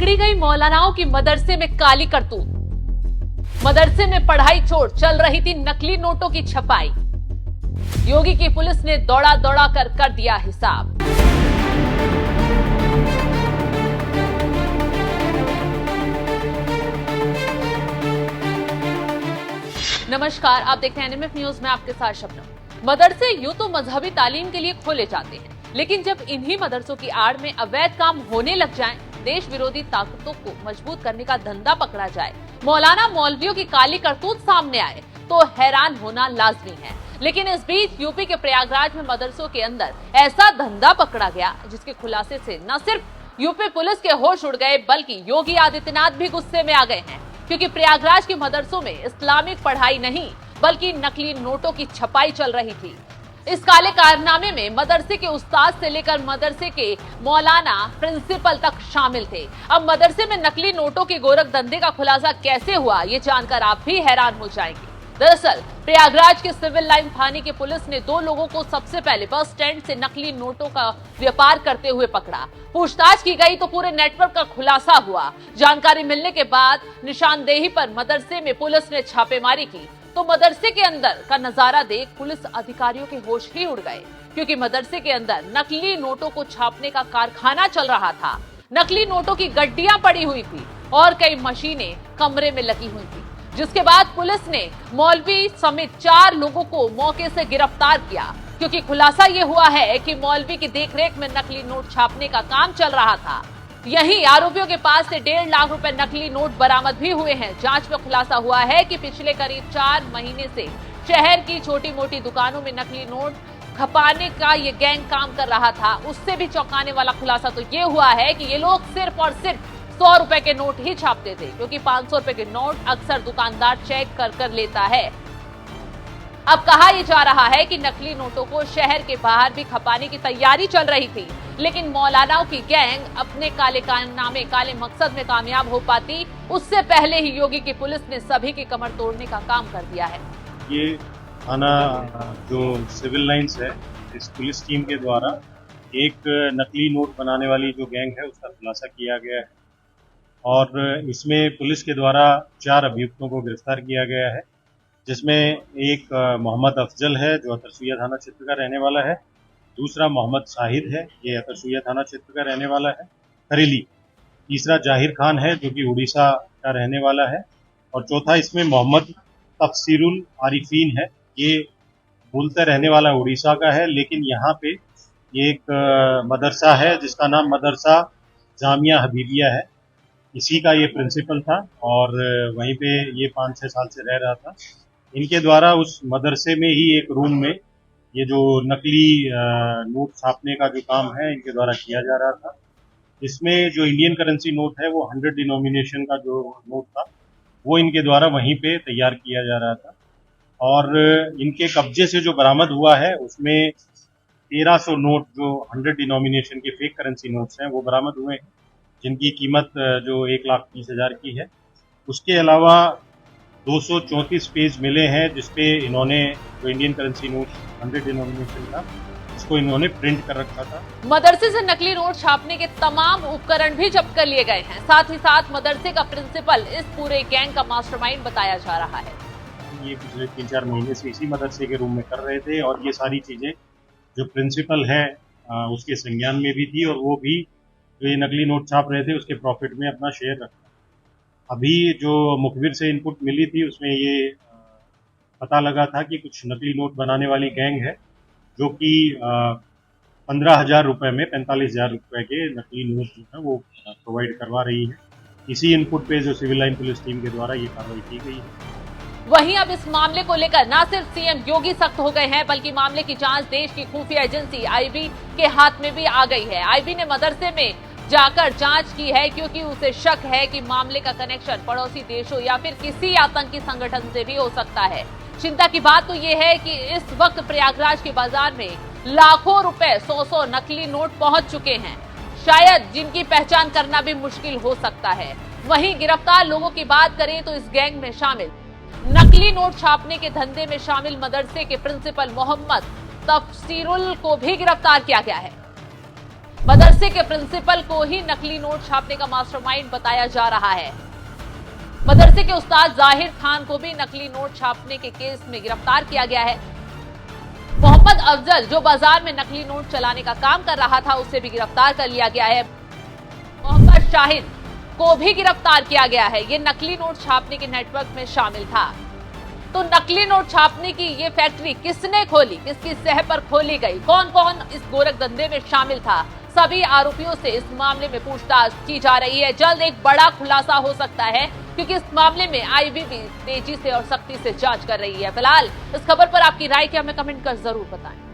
पकड़ी गई मौलानाओं की मदरसे में काली करतूत। मदरसे में पढ़ाई छोड़ चल रही थी नकली नोटों की छपाई। योगी की पुलिस ने दौड़ा दौड़ा कर दिया हिसाब। नमस्कार, आप देखते हैं एनएमएफ न्यूज में आपके साथ शबनम। मदरसे यूं तो मजहबी तालीम के लिए खोले जाते हैं, लेकिन जब इन्हीं मदरसों की आड़ में अवैध काम होने लग जाएं, देश विरोधी ताकतों को मजबूत करने का धंधा पकड़ा जाए, मौलाना मौलवियों की काली करतूत सामने आए, तो हैरान होना लाजमी है। लेकिन इस बीच यूपी के प्रयागराज में मदरसों के अंदर ऐसा धंधा पकड़ा गया जिसके खुलासे से न सिर्फ यूपी पुलिस के होश उड़ गए, बल्कि योगी आदित्यनाथ भी गुस्से में आ गए हैं, क्योंकि प्रयागराज के मदरसों में इस्लामिक पढ़ाई नहीं बल्कि नकली नोटों की छपाई चल रही थी। इस काले कारनामे में मदरसे के उस्ताद से लेकर मदरसे के मौलाना प्रिंसिपल तक शामिल थे। अब मदरसे में नकली नोटों के गोरख धंधे का खुलासा कैसे हुआ, ये जानकर आप भी हैरान हो जाएंगे। दरअसल प्रयागराज के सिविल लाइन थाने की पुलिस ने 2 लोगों को सबसे पहले बस स्टैंड से नकली नोटों का व्यापार करते हुए पकड़ा। पूछताछ की गई तो पूरे नेटवर्क का खुलासा हुआ। जानकारी मिलने के बाद निशानदेही पर मदरसे में पुलिस ने छापेमारी की, तो मदरसे के अंदर का नजारा देख पुलिस अधिकारियों के होश ही उड़ गए, क्योंकि मदरसे के अंदर नकली नोटों को छापने का कारखाना चल रहा था। नकली नोटों की गड्डियां पड़ी हुई थी और कई मशीनें कमरे में लगी हुई थी, जिसके बाद पुलिस ने मौलवी समेत 4 लोगों को मौके से गिरफ्तार किया, क्योंकि खुलासा यह हुआ है कि मौलवी की देखरेख में नकली नोट छापने का काम चल रहा था। यहीं आरोपियों के पास से 1.5 लाख रुपए नकली नोट बरामद भी हुए हैं। जांच में खुलासा हुआ है कि पिछले करीब 4 महीने से शहर की छोटी मोटी दुकानों में नकली नोट खपाने का ये गैंग काम कर रहा था। उससे भी चौंकाने वाला खुलासा तो ये हुआ है कि ये लोग सिर्फ और सिर्फ 100 रुपए के नोट ही छापते थे, क्योंकि 500 रुपए के नोट अक्सर दुकानदार चेक कर लेता है। अब कहा यह जा रहा है कि नकली नोटों को शहर के बाहर भी खपाने की तैयारी चल रही थी, लेकिन मौलानाओं की गैंग अपने काले कारनामे, काले मकसद में कामयाब हो पाती, उससे पहले ही योगी की पुलिस ने सभी की कमर तोड़ने का काम कर दिया है। ये थाना जो सिविल लाइंस है, इस पुलिस टीम के द्वारा एक नकली नोट बनाने वाली जो गैंग है उसका खुलासा किया गया है, और इसमें पुलिस के द्वारा 4 अभियुक्तों को गिरफ्तार किया गया है, जिसमें एक मोहम्मद अफजल है जो अतरसुइया थाना क्षेत्र का रहने वाला है, दूसरा मोहम्मद शाहिद है, ये अतरसुइया थाना क्षेत्र का रहने वाला है करेली, तीसरा जाहिर खान है जो कि उड़ीसा का रहने वाला है, और चौथा इसमें मोहम्मद तफसीरुल आरिफीन है, ये मूलतः रहने वाला उड़ीसा का है, लेकिन यहाँ पे ये एक मदरसा है जिसका नाम मदरसा जामिया हबीबिया है, इसी का ये प्रिंसिपल था और वहीं पे ये 5-6 साल से रह रहा था। इनके द्वारा उस मदरसे में ही एक रूम में ये जो नकली नोट छापने का जो काम है इनके द्वारा किया जा रहा था। इसमें जो इंडियन करेंसी नोट है वो 100 डिनोमिनेशन का जो नोट था वो इनके द्वारा वहीं पे तैयार किया जा रहा था, और इनके कब्जे से जो बरामद हुआ है उसमें 1300 नोट जो 100 डिनोमिनेशन के फेक करेंसी नोट्स हैं वो बरामद हुए हैं, जिनकी कीमत जो 1,30,000 की है। उसके अलावा 234 पेज मिले हैं जिसपे इन्होंने जो इंडियन करेंसी नोट 100 डिनोमिनेशन था इसको इन्होंने प्रिंट कर रखा था। मदरसे से नकली नोट छापने के तमाम उपकरण भी जब्त कर लिए गए हैं। साथ ही साथ मदरसे का प्रिंसिपल इस पूरे गैंग का मास्टरमाइंड बताया जा रहा है। ये पिछले 3-4 महीने से इसी मदरसे के रूम में कर रहे थे, और ये सारी चीजें जो प्रिंसिपल है उसके संज्ञान में भी थी, और वो भी जो ये नकली नोट छाप रहे थे उसके प्रॉफिट में अपना शेयर रखा। अभी जो मुखबिर से इनपुट मिली थी उसमें ये पता लगा था कि कुछ नकली नोट बनाने वाली गैंग है जो कि 15,000 रुपए में 45,000 रुपए के नकली नोट जो है वो प्रोवाइड करवा रही है। इसी इनपुट पे जो सिविल लाइन पुलिस टीम के द्वारा ये कार्रवाई की गई है। वहीं अब इस मामले को लेकर न सिर्फ सीएम योगी सख्त हो गए हैं, बल्कि मामले की जांच देश की खुफिया एजेंसी आईबी के हाथ में भी आ गई है। आईबी ने मदरसे में जाकर जांच की है, क्योंकि उसे शक है कि मामले का कनेक्शन पड़ोसी देशों या फिर किसी आतंकी संगठन से भी हो सकता है। चिंता की बात तो ये है कि इस वक्त प्रयागराज के बाजार में लाखों रुपए 100 नकली नोट पहुंच चुके हैं, शायद जिनकी पहचान करना भी मुश्किल हो सकता है। वहीं गिरफ्तार लोगों की बात करें तो इस गैंग में शामिल नकली नोट छापने के धंधे में शामिल मदरसे के प्रिंसिपल मोहम्मद तफसीरुल को भी गिरफ्तार किया गया है। मदरसे के प्रिंसिपल को ही नकली नोट छापने का मास्टरमाइंड बताया जा रहा है। मदरसे के उस्ताद जाहिर खान को भी नकली नोट छापने के केस में गिरफ्तार किया गया है। मोहम्मद अफजल जो बाजार में नकली नोट चलाने का काम कर रहा था, उसे भी गिरफ्तार कर लिया गया है। मोहम्मद शाहिद को भी गिरफ्तार किया गया है। ये नकली नोट छापने के नेटवर्क में शामिल था। तो नकली नोट छापने की ये फैक्ट्री किसने खोली, किसकी सह पर खोली गई, कौन कौन इस गोरख धंधे में शामिल था, सभी आरोपियों से इस मामले में पूछताछ की जा रही है। जल्द एक बड़ा खुलासा हो सकता है, क्योंकि इस मामले में आईबीबी तेजी से और सख्ती से जांच कर रही है। फिलहाल इस खबर पर आपकी राय क्या, हमें कमेंट कर जरूर बताएं।